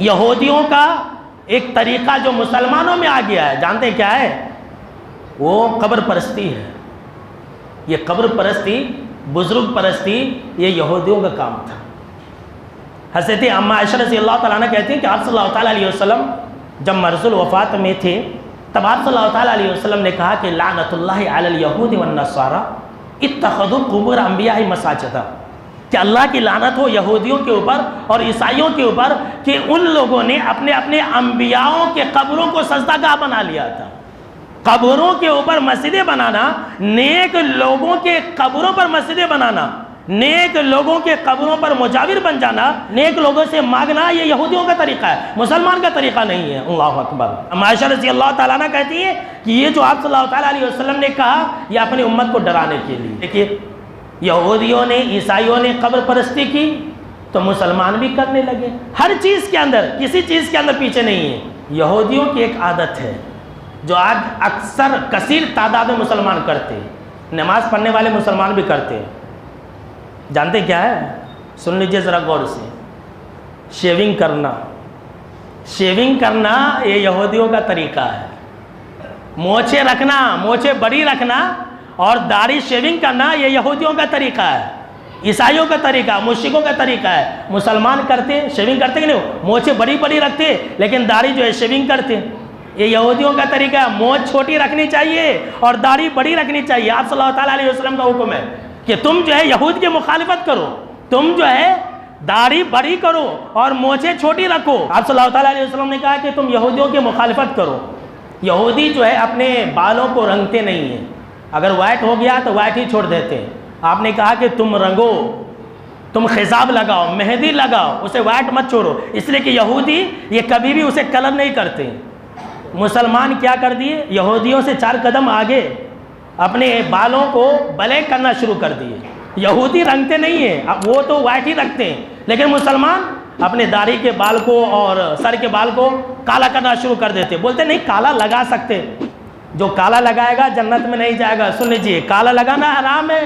یہودیوں کا ایک طریقہ جو مسلمانوں میں آ گیا ہے، جانتے ہیں کیا ہے؟ وہ قبر پرستی ہے۔ یہ قبر پرستی، بزرگ پرستی، یہ یہودیوں کا کام تھا۔ حضرت اما عائشہ رضی اللہ تعالیٰ عنہ کہتی ہیں کہ آپ صلی اللہ تعالیٰ علیہ وسلم جب مرض الوفات میں تھے، تب آپ صلی اللہ تعالیٰ علیہ وسلم نے کہا کہ لعنت اللہ علی الیہود والنصارى اتخذوا قبور انبیاء مساجدا، کہ اللہ کی لعنت ہو یہودیوں کے اوپر اور عیسائیوں کے اوپر کہ ان لوگوں نے اپنے اپنے انبیاؤں کے قبروں کو سجدہ گاہ بنا لیا تھا۔ قبروں کے اوپر مسجدیں بنانا، نیک لوگوں کے قبروں پر مسجدیں بنانا، نیک لوگوں کے قبروں پر مجاور بن جانا، نیک لوگوں سے مانگنا، یہ یہودیوں کا طریقہ ہے، مسلمان کا طریقہ نہیں ہے۔ اللہ اکبر۔ اما عائشہ رضی اللہ تعالیٰ عنہ کہتی ہے کہ یہ جو آپ صلی اللہ تعالیٰ علیہ وسلم نے کہا، یہ اپنی امت کو ڈرانے کے لیے۔ دیکھیے، یہودیوں نے، عیسائیوں نے قبر پرستی کی تو مسلمان بھی کرنے لگے۔ ہر چیز کے اندر، کسی چیز کے اندر پیچھے نہیں ہے۔ یہودیوں کی ایک عادت ہے جو آج اکثر کثیر تعداد میں مسلمان کرتے ہیں، نماز پڑھنے والے مسلمان بھی کرتے ہیں۔ جانتے کیا ہے؟ سن لیجیے ذرا غور سے۔ شیونگ کرنا، شیونگ کرنا یہ یہودیوں کا طریقہ ہے۔ مونچھیں رکھنا، مونچھیں بڑی رکھنا اور داڑھی شیونگ کرنا، یہ یہودیوں کا طریقہ ہے، عیسائیوں کا طریقہ، مشرکوں کا طریقہ ہے۔ مسلمان کرتے، شیونگ کرتے کہ نہیں؟ مونچھیں بڑی بڑی رکھتے لیکن داڑھی جو ہے شیونگ کرتے۔ یہ یہودیوں کا طریقہ ہے۔ مونچھ چھوٹی رکھنی چاہیے اور داڑھی بڑی رکھنی چاہیے۔ آپ صلی اللہ تعالیٰ علیہ وسلم کا حکم ہے کہ تم جو ہے یہود کی مخالفت کرو، تم جو ہے داڑھی بڑی کرو اور مونچھیں چھوٹی رکھو۔ آپ صلی اللہ تعالیٰ علیہ وسلم نے کہا کہ تم یہودیوں کی مخالفت کرو۔ یہودی جو ہے اپنے بالوں کو رنگتے نہیں ہیں، اگر وائٹ ہو گیا تو وائٹ ہی چھوڑ دیتے ہیں۔ آپ نے کہا کہ تم رنگو، تم خضاب لگاؤ، مہندی لگاؤ، اسے وائٹ مت چھوڑو، اس لیے کہ یہودی یہ کبھی بھی اسے کلر نہیں کرتے۔ مسلمان کیا کر دیے؟ یہودیوں سے 4 قدم آگے اپنے بالوں کو بلیک کرنا شروع کر دیے۔ یہودی رنگتے نہیں ہیں، اب وہ تو وائٹ ہی رکھتے ہیں، لیکن مسلمان اپنے داڑھی کے بال کو اور سر کے بال کو کالا کرنا شروع کر دیتے۔ بولتے نہیں کالا لگا سکتے، جو کالا لگائے گا جنت میں نہیں جائے گا۔ سن لیجیے، کالا لگانا حرام ہے،